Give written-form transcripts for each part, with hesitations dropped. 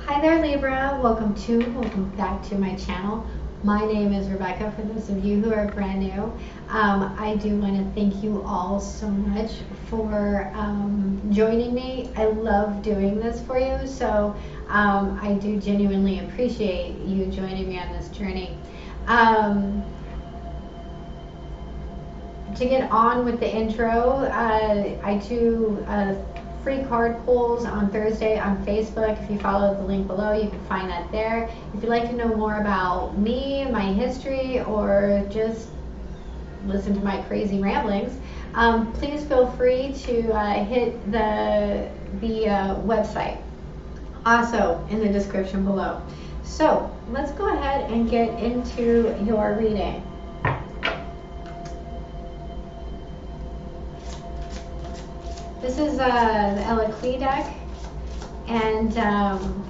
Hi there, Libra. Welcome back to my channel. My name is Rebecca, for those of you who are brand new. I do want to thank you all so much for joining me. I love doing this for you, so I do genuinely appreciate you joining me on this journey. To get on with the intro, I do free card pulls on Thursday on Facebook. If you follow the link below, you can find that there. If you'd like to know more about me, my history, or just listen to my crazy ramblings, please feel free to hit the website, also in the description below. So let's go ahead and get into your reading. This is the Eloquii deck, and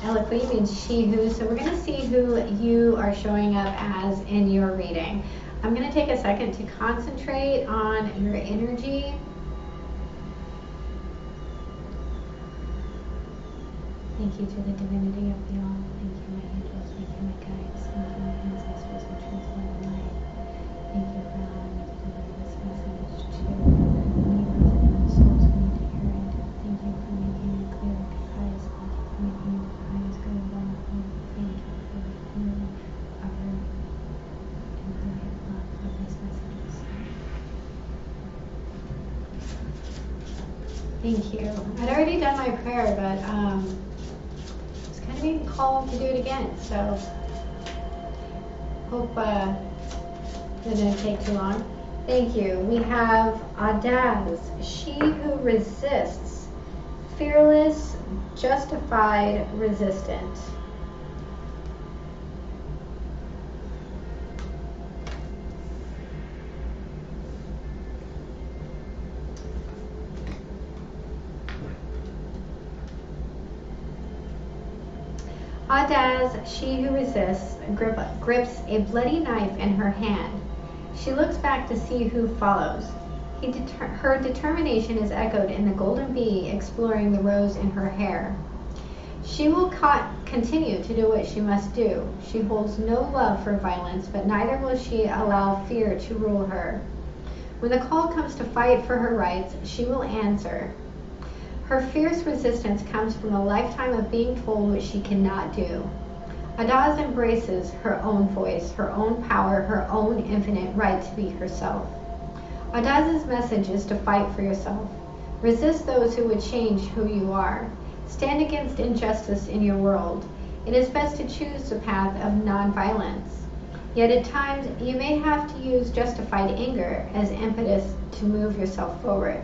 Eloquii means she who, so we're going to see who you are showing up as in your reading. I'm going to take a second to concentrate on your energy. Thank you to the divinity of the all. Thank you, my angels. Thank you, my guides. Thank you, my ancestors and transcendent light. Thank you for allowing me to deliver this message to Libras and souls who need to hear it. Thank you for making it clear to guys. Thank you for making it to highest good and wonderful. Thank you for the healing of your infinite love of these messages. Thank you. I'd already done my prayer, but kind of being called to do it again, so hope it didn't take too long. Thank you. We have Audaz, she who resists, fearless, justified, resistant. Audaz, she who resists, grips a bloody knife in her hand. She looks back to see who follows. Her determination is echoed in the golden bee exploring the rose in her hair. She will continue to do what she must do. She holds no love for violence, but neither will she allow fear to rule her. When the call comes to fight for her rights, she will answer. Her fierce resistance comes from a lifetime of being told what she cannot do. Audaz embraces her own voice, her own power, her own infinite right to be herself. Audaz's message is to fight for yourself. Resist those who would change who you are. Stand against injustice in your world. It is best to choose the path of nonviolence. Yet at times, you may have to use justified anger as impetus to move yourself forward.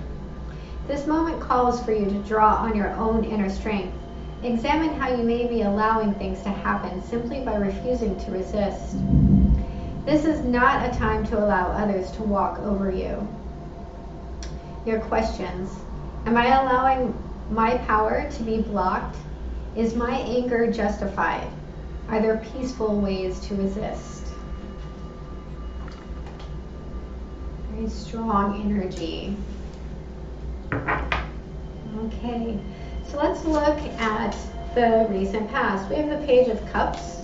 This moment calls for you to draw on your own inner strength. Examine how you may be allowing things to happen simply by refusing to resist. This is not a time to allow others to walk over you. Your questions. Am I allowing my power to be blocked? Is my anger justified? Are there peaceful ways to resist? Very strong energy. Okay, so let's look at the recent past. We have the Page of Cups.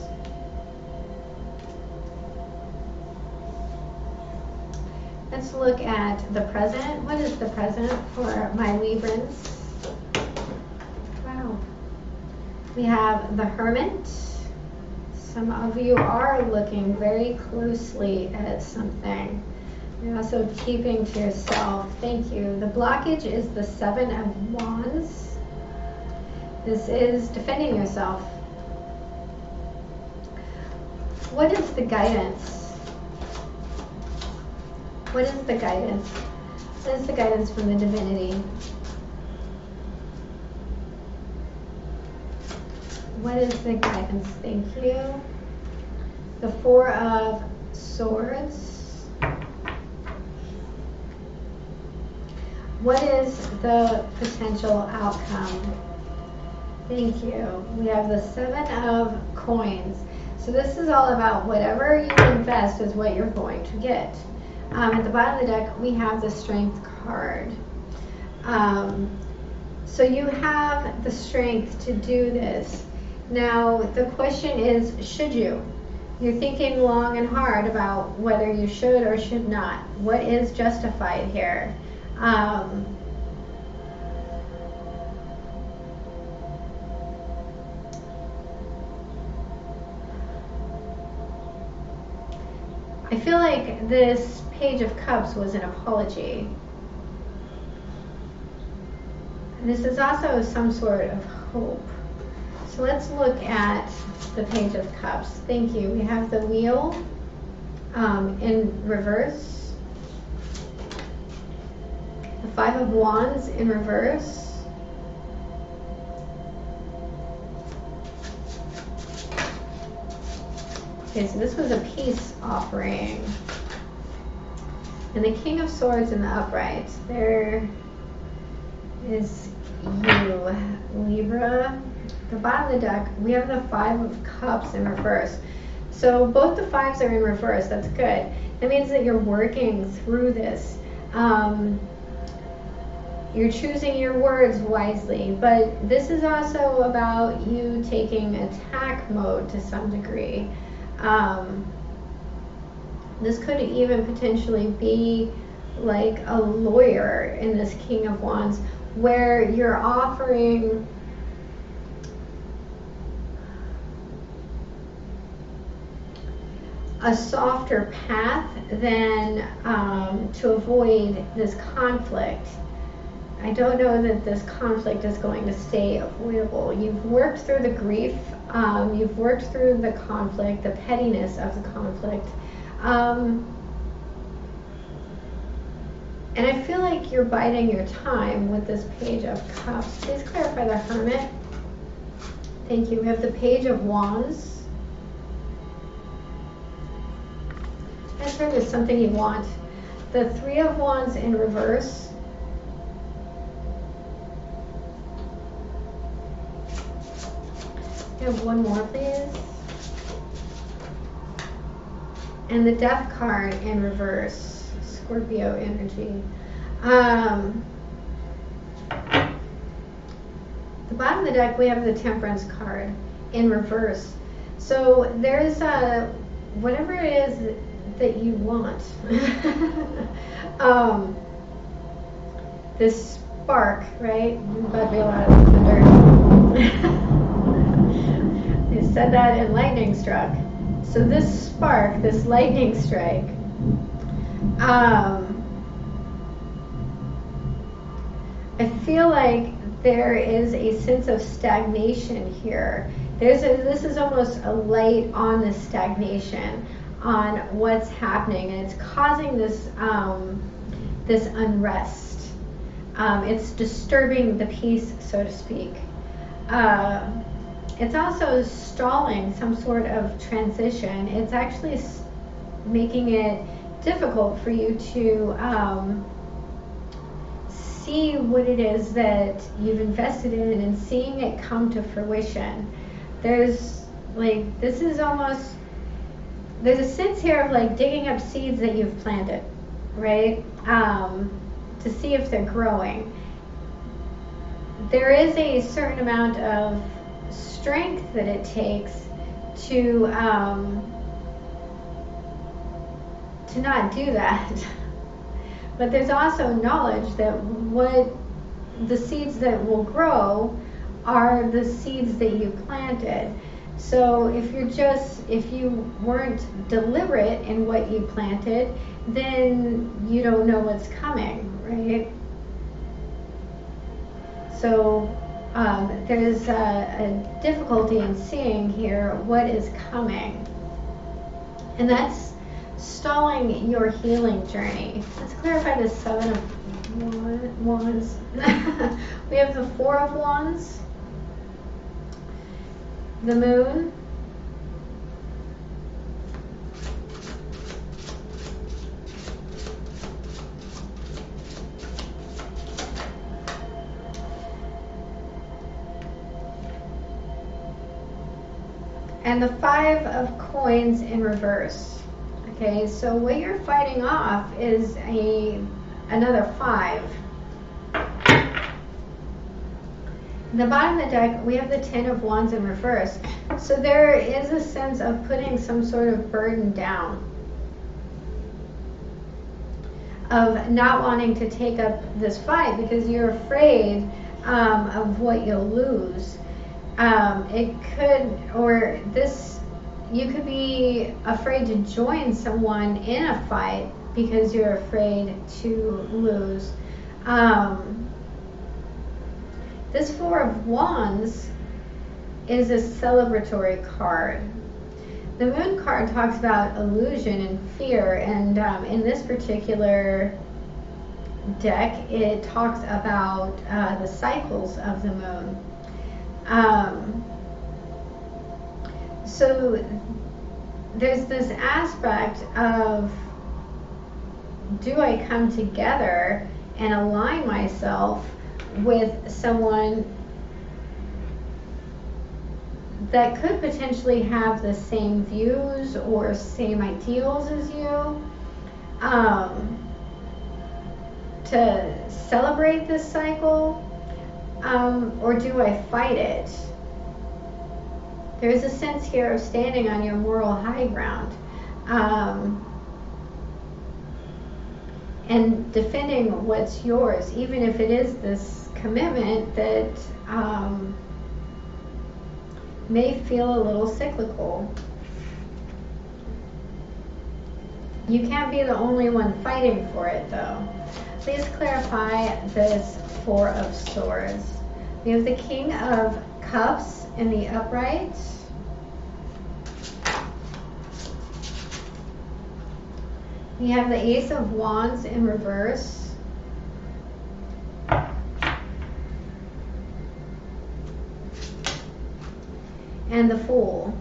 Let's look at the present. What is the present for my Librans? Wow. We have the Hermit. Some of you are looking very closely at something. You're also keeping to yourself. Thank you. The blockage is the Seven of Wands. This is defending yourself. What is the guidance? What is the guidance? What is the guidance from the divinity? What is the guidance? Thank you. The Four of Swords. What is the potential outcome? Thank you. We have the Seven of Coins. So this is all about whatever you invest is what you're going to get. At the bottom of the deck, we have the Strength card. So you have the strength to do this. Now, the question is, should you? You're thinking long and hard about whether you should or should not. What is justified here? I feel like this Page of Cups was an apology. This is also some sort of hope. So let's look at the Page of Cups. Thank you. We have the Wheel in reverse. The Five of Wands in reverse. Okay, so this was a peace offering. And the King of Swords in the upright. There is you, Libra. The bottom of the deck, we have the Five of Cups in reverse. So both the fives are in reverse. That's good. That means that you're working through this. You're choosing your words wisely, but this is also about you taking attack mode to some degree. This could even potentially be like a lawyer in this King of Wands, where you're offering a softer path than to avoid this conflict. I don't know that this conflict is going to stay avoidable. You've worked through the grief, you've worked through the conflict, the pettiness of the conflict. And I feel like you're biding your time with this Page of Cups. Please clarify the Hermit. Thank you. We have the Page of Wands. I'm sure there's something you want. The Three of Wands in reverse. We have one more, please. And the Death card in reverse. Scorpio energy. The bottom of the deck, we have the Temperance card in reverse. So there's whatever it is that you want. This spark, right? But be a lot of thunder. They said that in lightning struck. So this spark, this lightning strike, I feel like there is a sense of stagnation here. This is almost a light on the stagnation, on what's happening, and it's causing this this unrest. It's disturbing the peace, so to speak. It's also stalling some sort of transition. It's actually making it difficult for you to see what it is that you've invested in and seeing it come to fruition. There's like, this is almost, there's a sense here of like digging up seeds that you've planted, right? To see if they're growing. There is a certain amount of strength that it takes to not do that. But there's also knowledge that what the seeds that will grow are the seeds that you planted. So if you weren't deliberate in what you planted, then you don't know what's coming, right? So there's a difficulty in seeing here what is coming. And that's stalling your healing journey. Let's clarify the Seven of Wands. We have the Four of Wands, the Moon, and the Five of Coins in reverse. Okay, so what you're fighting off is another five. The bottom of the deck, we have the Ten of Wands in reverse. So there is a sense of putting some sort of burden down, of not wanting to take up this fight because you're afraid of what you'll lose. It could, or this, you could be afraid to join someone in a fight because you're afraid to lose. This Four of Wands is a celebratory card. The Moon card talks about illusion and fear, and in this particular deck, it talks about the cycles of the moon. So there's this aspect of, do I come together and align myself with someone that could potentially have the same views or same ideals as you, to celebrate this cycle, or do I fight it? There's a sense here of standing on your moral high ground, and defending what's yours, even if it is this commitment that may feel a little cyclical. You can't be the only one fighting for it, though. Please clarify this Four of Swords. We have the King of Cups in the upright. We have the Ace of Wands in reverse. And the Fool.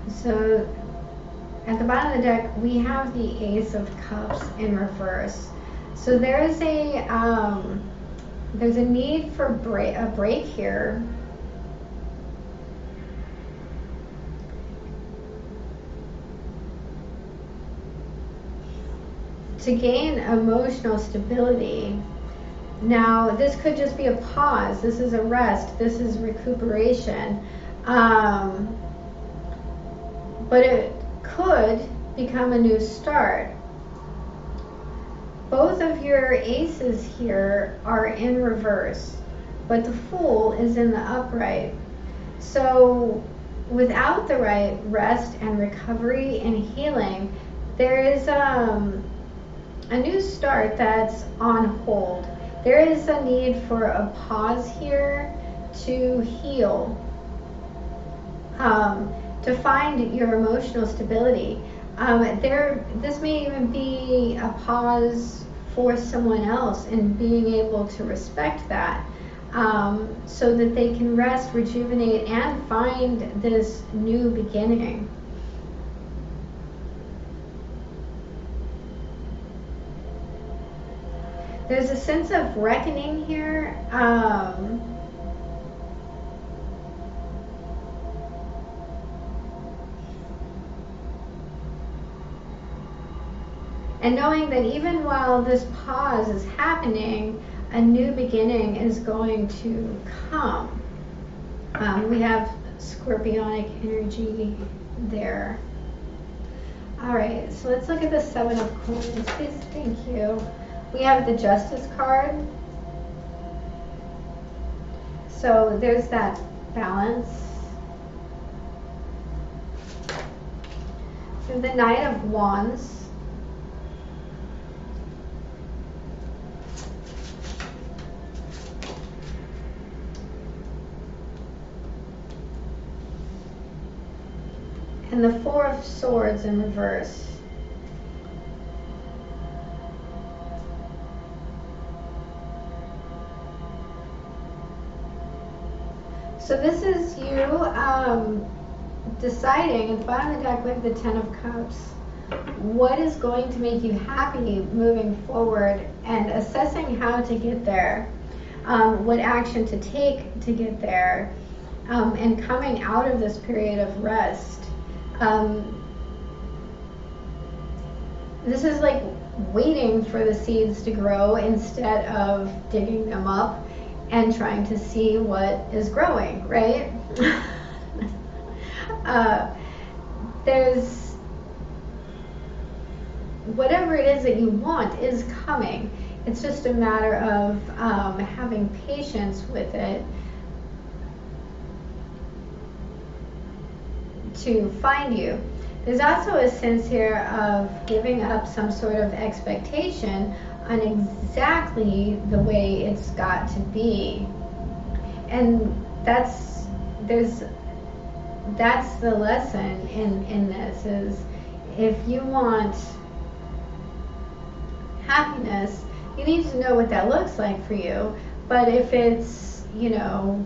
So at the bottom of the deck, we have the Ace of Cups in reverse. So there's a need for a break here. To gain emotional stability. Now, this could just be a pause. This is a rest. This is recuperation. But it could become a new start. Both of your aces here are in reverse, but the Fool is in the upright. So without the right rest and recovery and healing, there is a new start that's on hold. There is a need for a pause here to heal, to find your emotional stability. This may even be a pause for someone else, and being able to respect that, so that they can rest, rejuvenate, and find this new beginning. There's a sense of reckoning here. And knowing that even while this pause is happening, a new beginning is going to come. We have scorpionic energy there. All right, so let's look at the Seven of Coins, please. Thank you. We have the Justice card. So there's that balance. So the Knight of Wands. And the Four of Swords in reverse. So this is you deciding, at the bottom of the deck we have the Ten of Cups, what is going to make you happy moving forward, and assessing how to get there, what action to take to get there, and coming out of this period of rest. This is like waiting for the seeds to grow instead of digging them up and trying to see what is growing, right? There's whatever it is that you want is coming. It's just a matter of having patience with it to find you. There's also a sense here of giving up some sort of expectation on exactly the way it's got to be. And that's the lesson in this, is if you want happiness, you need to know what that looks like for you. But if it's, we'll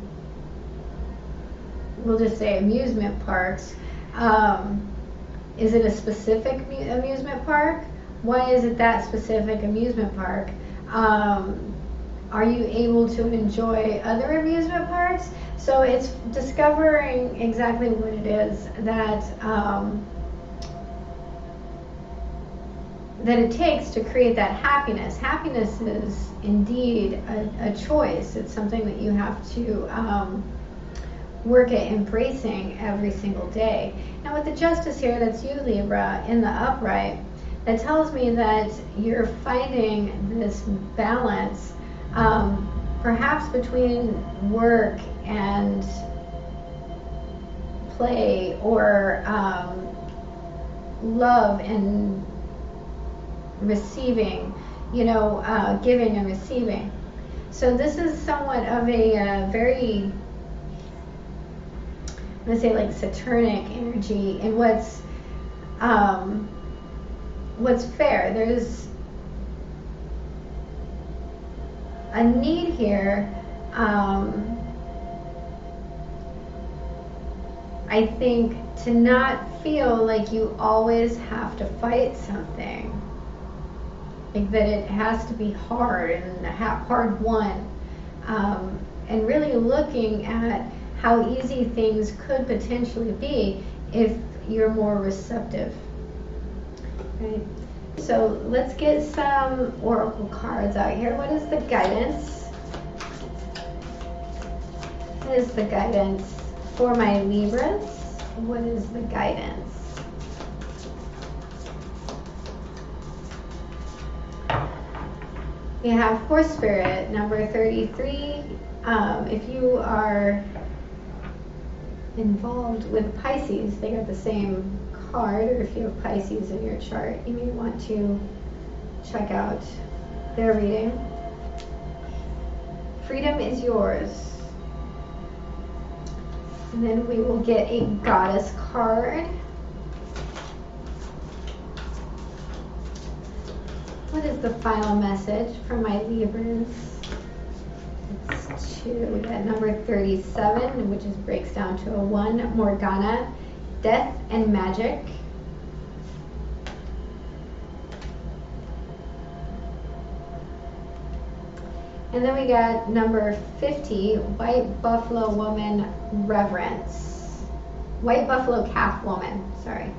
just say amusement parks, is it a specific amusement park? Why is it that specific amusement park? Are you able to enjoy other amusement parks? So it's discovering exactly what it is that it takes to create that happiness. Happiness is indeed a choice. It's something that you have to work at embracing every single day. Now with the Justice here, that's you, Libra, in the upright, that tells me that you're finding this balance, perhaps between work and play, or love and receiving, giving and receiving. So this is somewhat of a very, I'm going to say, like Saturnic energy, and what's fair. There's a need here, I think, to not feel like you always have to fight something, like that it has to be hard and hard won, and really looking at how easy things could potentially be if you're more receptive. Right? So let's get some oracle cards out here. What is the guidance? What is the guidance for my Libras? What is the guidance? We have Horse Spirit, number 33. If you are involved with Pisces, they got the same card, or if you have Pisces in your chart, you may want to check out their reading. Freedom is yours. And then we will get a Goddess card. What is the final message for my Libras? It's 2. We got number 37, which breaks down to a 1, Morgana, death and magic. And then we got number 50, White Buffalo Woman, reverence. White Buffalo Calf Woman, sorry,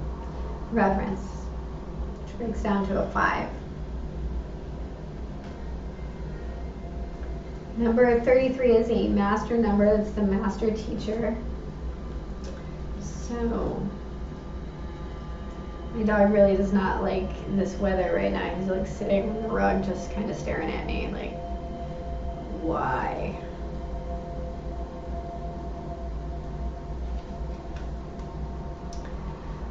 reverence, which breaks down to a 5. Number 33 is a master number. It's the master teacher. So, my dog really does not like this weather right now. He's like sitting on the rug just kind of staring at me like, why?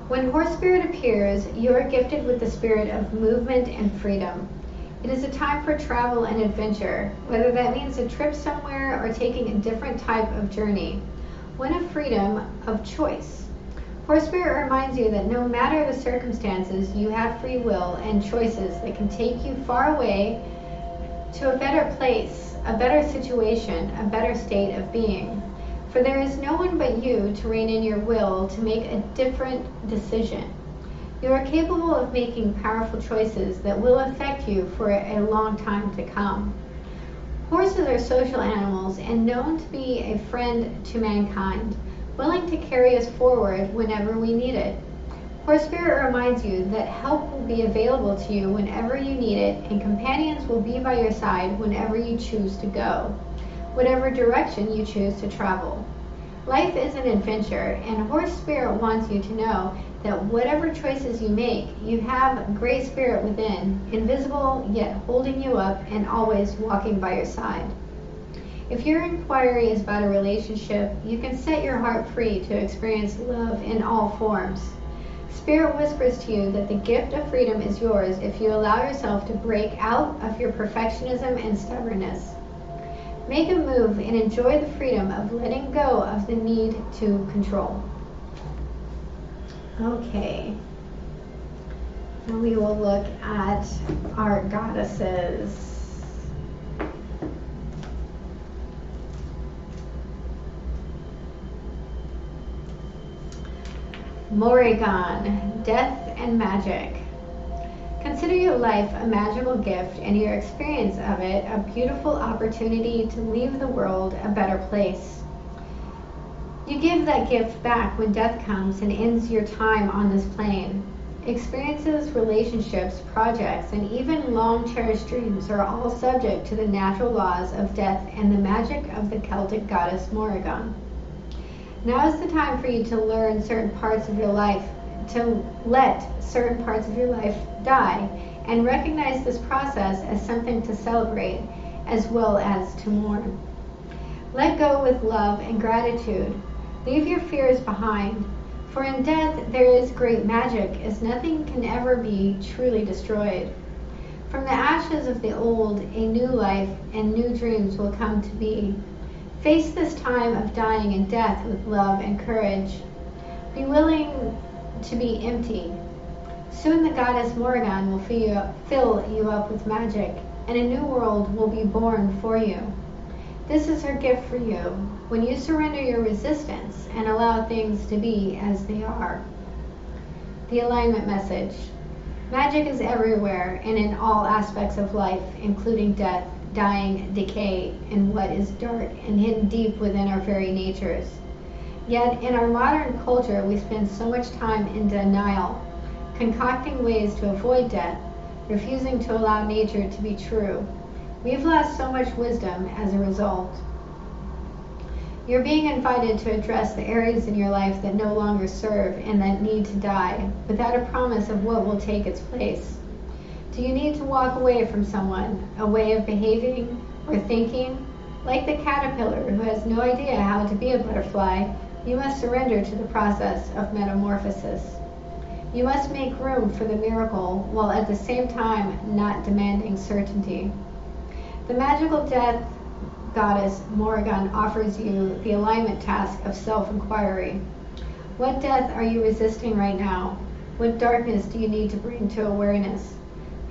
When Horse Spirit appears, you are gifted with the spirit of movement and freedom. It is a time for travel and adventure, whether that means a trip somewhere or taking a different type of journey. One of freedom, of choice. Horse Spirit reminds you that no matter the circumstances, you have free will and choices that can take you far away to a better place, a better situation, a better state of being. For there is no one but you to rein in your will to make a different decision. You are capable of making powerful choices that will affect you for a long time to come. Horses are social animals and known to be a friend to mankind, willing to carry us forward whenever we need it. Horse Spirit reminds you that help will be available to you whenever you need it, and companions will be by your side whenever you choose to go, whatever direction you choose to travel. Life is an adventure, and Horse Spirit wants you to know that whatever choices you make, you have Great Spirit within, invisible yet holding you up and always walking by your side. If your inquiry is about a relationship, you can set your heart free to experience love in all forms. Spirit whispers to you that the gift of freedom is yours if you allow yourself to break out of your perfectionism and stubbornness. Make a move and enjoy the freedom of letting go of the need to control. Okay. Now we will look at our goddesses. Morrigan, death and magic. Consider your life a magical gift and your experience of it a beautiful opportunity to leave the world a better place. You give that gift back when death comes and ends your time on this plane. Experiences, relationships, projects, and even long-cherished dreams are all subject to the natural laws of death and the magic of the Celtic goddess Morrigan. Now is the time for you to learn certain parts of your life, to let certain parts of your life die, and recognize this process as something to celebrate as well as to mourn. Let go with love and gratitude. Leave your fears behind, for in death there is great magic, as nothing can ever be truly destroyed. From the ashes of the old, a new life and new dreams will come to be. Face this time of dying and death with love and courage. Be willing to be empty. Soon the goddess Morrigan will fill you up with magic, and a new world will be born for you. This is her gift for you, when you surrender your resistance and allow things to be as they are. The alignment message. Magic is everywhere and in all aspects of life, including death, dying, decay, and what is dark and hidden deep within our very natures. Yet in our modern culture, we spend so much time in denial, concocting ways to avoid death, refusing to allow nature to be true. We've lost so much wisdom as a result. You're being invited to address the areas in your life that no longer serve and that need to die, without a promise of what will take its place. Do you need to walk away from someone, a way of behaving or thinking? Like the caterpillar who has no idea how to be a butterfly, you must surrender to the process of metamorphosis. You must make room for the miracle while at the same time not demanding certainty. The magical death goddess Morrigan offers you the alignment task of self-inquiry. What death are you resisting right now? What darkness do you need to bring to awareness?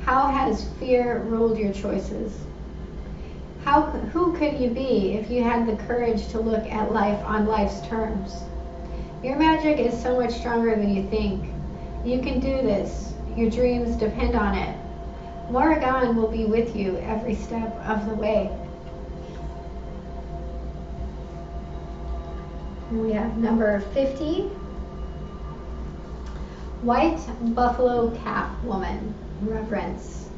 How has fear ruled your choices? Who could you be if you had the courage to look at life on life's terms? Your magic is so much stronger than you think. You can do this. Your dreams depend on it. Morrigan will be with you every step of the way. We have number 50. White buffalo calf woman. Reverence.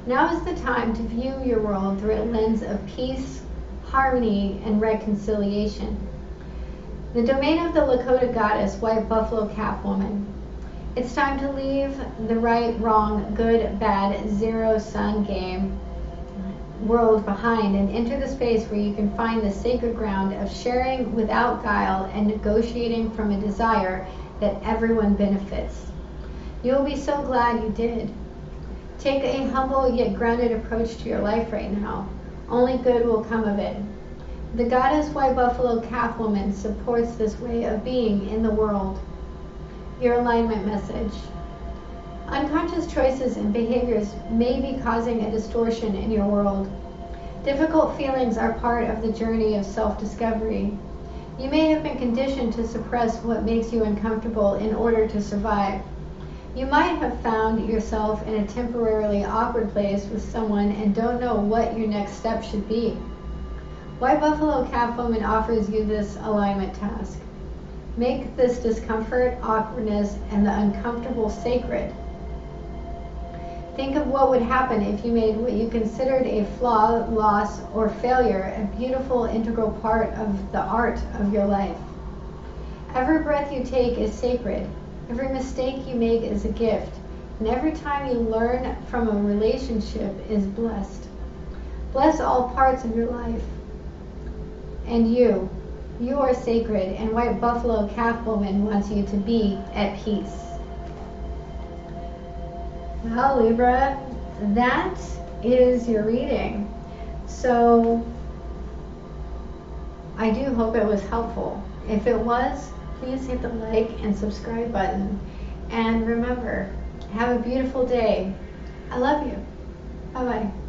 Now is the time to view your world through a lens of peace, harmony, and reconciliation. The domain of the Lakota goddess, White Buffalo Calf Woman. It's time to leave the right, wrong, good, bad, zero-sum game world behind and enter the space where you can find the sacred ground of sharing without guile and negotiating from a desire that everyone benefits. You will be so glad you did. Take a humble yet grounded approach to your life right now. Only good will come of it. The goddess White Buffalo Calf Woman supports this way of being in the world. Your alignment message. Unconscious choices and behaviors may be causing a distortion in your world. Difficult feelings are part of the journey of self-discovery. You may have been conditioned to suppress what makes you uncomfortable in order to survive. You might have found yourself in a temporarily awkward place with someone and don't know what your next step should be. White Buffalo Calf Woman offers you this alignment task. Make this discomfort, awkwardness, and the uncomfortable sacred. Think of what would happen if you made what you considered a flaw, loss, or failure a beautiful, integral part of the art of your life. Every breath you take is sacred. Every mistake you make is a gift. And every time you learn from a relationship is blessed. Bless all parts of your life. And you are sacred, and White Buffalo Calf Woman wants you to be at peace. Well, Libra, that is your reading. So I do hope it was helpful. If it was, please hit the like and subscribe button. And remember, have a beautiful day. I love you. Bye-bye.